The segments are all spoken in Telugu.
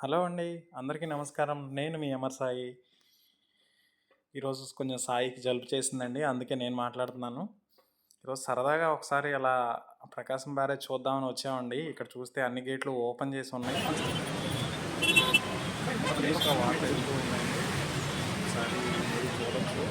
హలో అండి. అందరికీ నమస్కారం. నేను మీ అమర్ సాయి. ఈరోజు కొంచెం సాయికి జలుబు చేసిందండి. అందుకే నేను మాట్లాడుతున్నాను. ఈరోజు సరదాగా ఒకసారి అలా ప్రకాశం బ్యారేజ్ చూద్దామని వచ్చామండి. ఇక్కడ చూస్తే అన్ని గేట్లు ఓపెన్ చేసి ఉన్నాయి. కంటిన్యూస్‌గా వాటర్ వెళ్తూ ఉన్నాయండి. ఒకసారి మీరు చూడొచ్చు.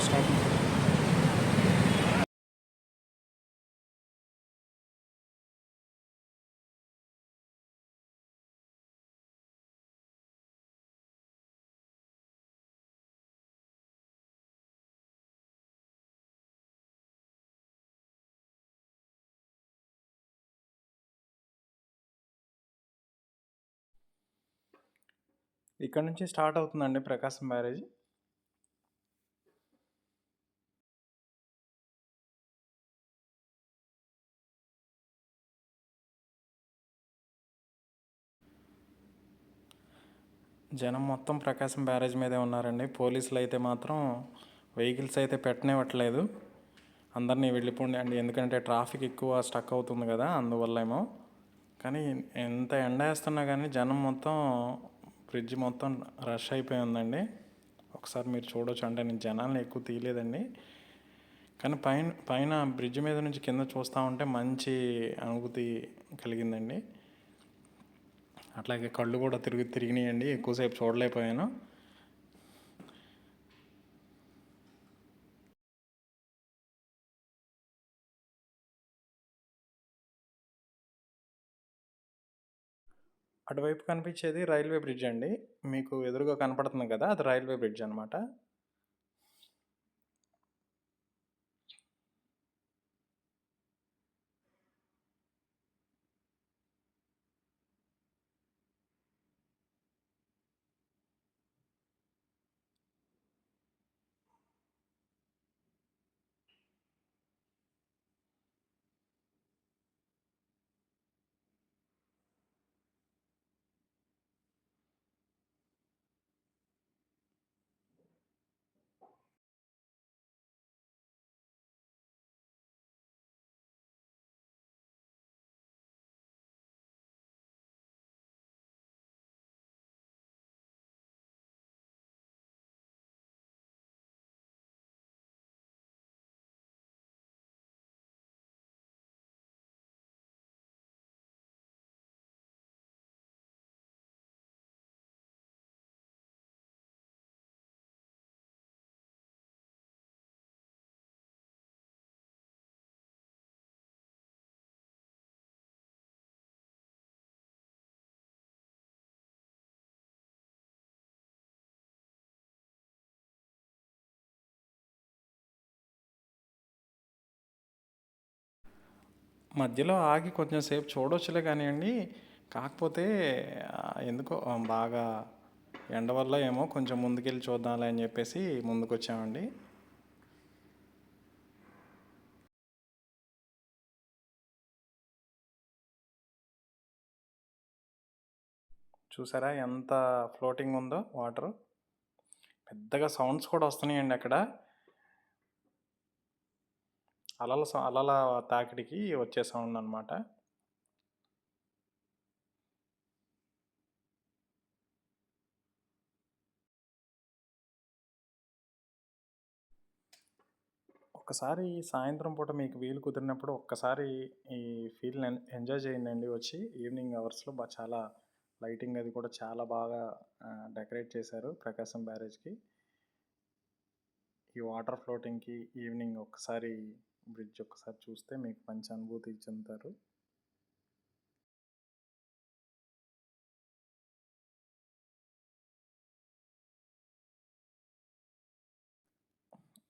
స్టాప్. ఇక్కడ నుంచి స్టార్ట్ అవుతుందండి ప్రకాశం బ్యారేజ్. జనం మొత్తం ప్రకాశం బ్యారేజ్ మీదే ఉన్నారండి. పోలీసులు అయితే మాత్రం వెహికల్స్ అయితే పెట్టనివ్వట్లేదు. అందరినీ వెళ్ళిపోండి అండి, ఎందుకంటే ట్రాఫిక్ ఎక్కువ స్టక్ అవుతుంది కదా, అందువల్లేమో. కానీ ఎంత ఎండ వేస్తున్నా కానీ జనం మొత్తం బ్రిడ్జ్ మొత్తం రష్ అయిపోయి ఉందండి. ఒకసారి మీరు చూడవచ్చు. అంటే నేను జనాలను ఎక్కువ తీయలేదండి, కానీ పైన పైన బ్రిడ్జ్ మీద నుంచి కింద చూస్తూ ఉంటే మంచి అనుభూతి కలిగిందండి. అట్లాగే కళ్ళు కూడా తిరిగినాయండి, ఎక్కువసేపు చూడలేకపోయాను. అటువైపు కనిపించేది రైల్వే బ్రిడ్జ్ అండి. మీకు ఎదురుగా కనపడుతుంది కదా, అది రైల్వే బ్రిడ్జ్ అనమాట. మధ్యలో ఆగి కొంచెం సేపు చూడవచ్చులే కానివ్వండి. కాకపోతే ఎందుకో బాగా ఎండ వల్ల ఏమో కొంచెం ముందుకెళ్ళి చూద్దాంలే అని చెప్పేసి ముందుకు వచ్చామండి. చూసారా ఎంత ఫ్లోటింగ్ ఉందో వాటర్. పెద్దగా సౌండ్స్ కూడా వస్తున్నాయండి అక్కడ. అలల తాకిడికి వచ్చే సౌండ్ అనమాట. ఒక్కసారి సాయంత్రం పూట మీకు వీలు కుదిరినప్పుడు ఒక్కసారి ఈ ఫీల్ ఎంజాయ్ చేయండి వచ్చి. ఈవినింగ్ అవర్స్లో చాలా లైటింగ్ అది కూడా చాలా బాగా డెకరేట్ చేశారు ప్రకాశం బ్యారేజ్కి. ఈ వాటర్ ఫ్లోటింగ్కి ఈవినింగ్ ఒక్కసారి బ్రిడ్జ్ ఒక్కసారి చూస్తే మీకు మంచి అనుభూతి చెందుతారు.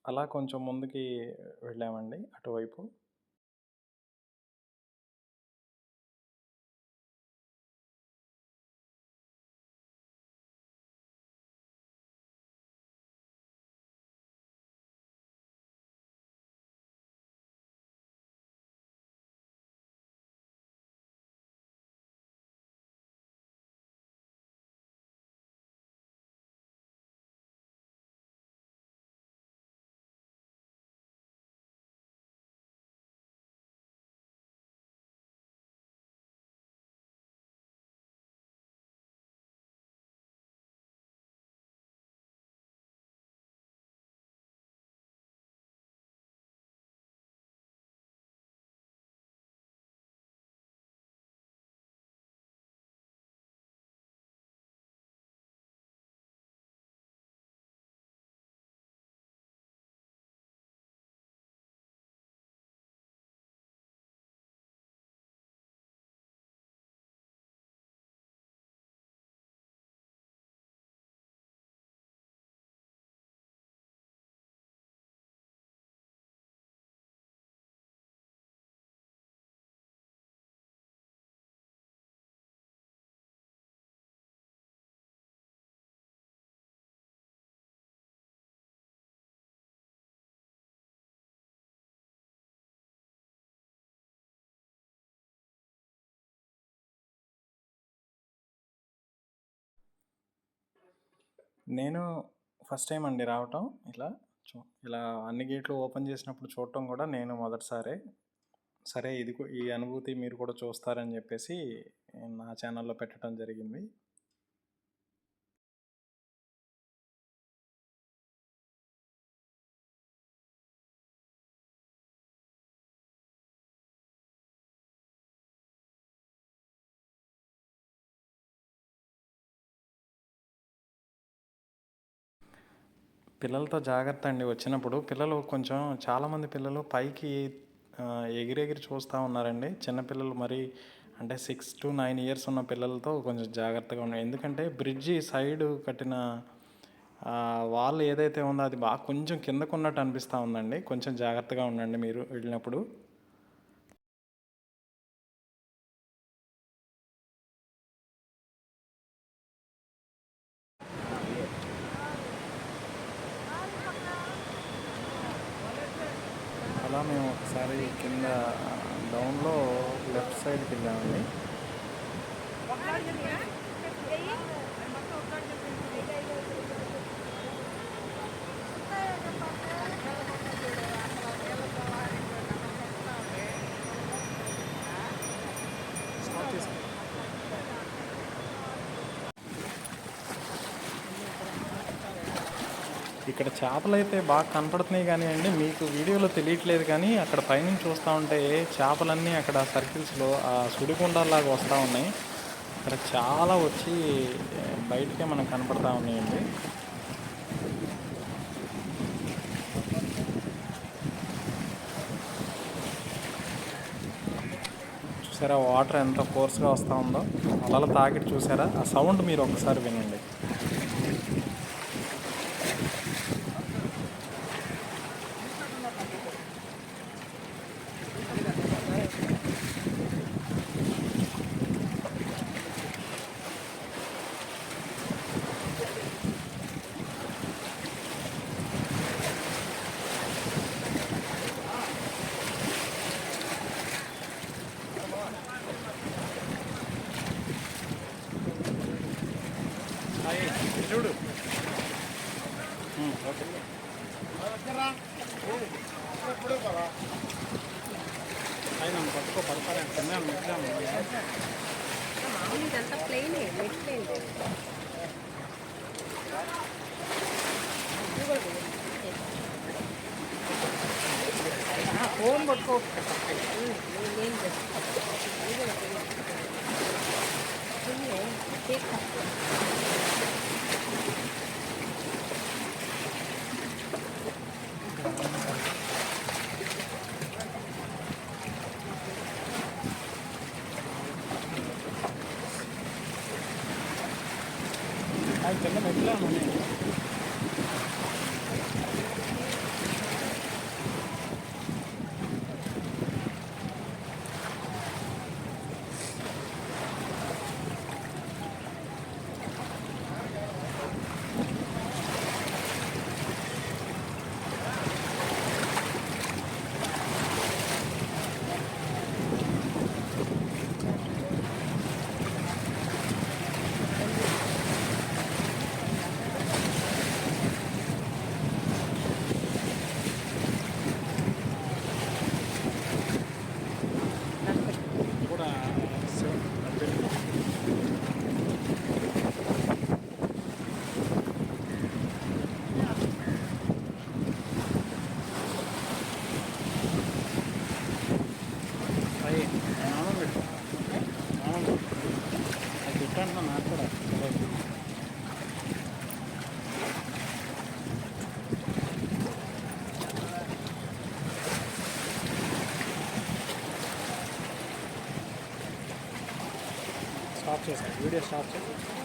అలా కొంచెం ముందుకి వెళ్ళామండి అటువైపు. నేను ఫస్ట్ టైం అండి రావటం ఇలా. చు ఇలా అన్ని గేట్లు ఓపెన్ చేసినప్పుడు చూడటం కూడా నేను మొదటిసారే. సరే ఈ అనుభూతి మీరు కూడా చూస్తారని చెప్పేసి నా ఛానల్లో పెట్టడం జరిగింది. పిల్లలతో జాగ్రత్త అండి వచ్చినప్పుడు. పిల్లలు కొంచెం చాలామంది పిల్లలు పైకి ఎగిరెగిరి చూస్తూ ఉన్నారండి. చిన్నపిల్లలు మరి అంటే 6 to 9 ఇయర్స్ ఉన్న పిల్లలతో కొంచెం జాగ్రత్తగా ఉండండి. ఎందుకంటే బ్రిడ్జి సైడు కట్టిన వాల్ ఏదైతే ఉందో అది బాగా కొంచెం కిందకు ఉన్నట్టు అనిపిస్తూ ఉందండి. కొంచెం జాగ్రత్తగా ఉండండి మీరు వెళ్ళినప్పుడు. అలా మేము ఒకసారి కింద డౌన్లో లెఫ్ట్ సైడ్కి వెళ్ళామండి. ఇక్కడ చేపలు అయితే బాగా కనపడుతున్నాయి కానీ అండి, మీకు వీడియోలో తెలియట్లేదు కానీ అక్కడ పైనుంచి చూస్తూ ఉంటే చేపలన్నీ అక్కడ సర్కిల్స్లో ఆ సుడిగుండాల్లాగా వస్తూ ఉన్నాయి. ఇక్కడ చాలా వచ్చి బయటకే మనకు కనపడతా ఉన్నాయండి. చూసారా వాటర్ ఎంత ఫోర్స్గా వస్తూ ఉందో, అలల తాకిడి చూసారా? ఆ సౌండ్ మీరు ఒకసారి వినండి. చూడు ఓకే ఆయన పట్టుకో పడతాను ఇదంతా ప్లెయిన్ ఫోన్ పట్టుకో అది చిన్న మెట్లా నాకు కూడా స్టాప్ చేశాను, వీడియో స్టాప్ చేశాను.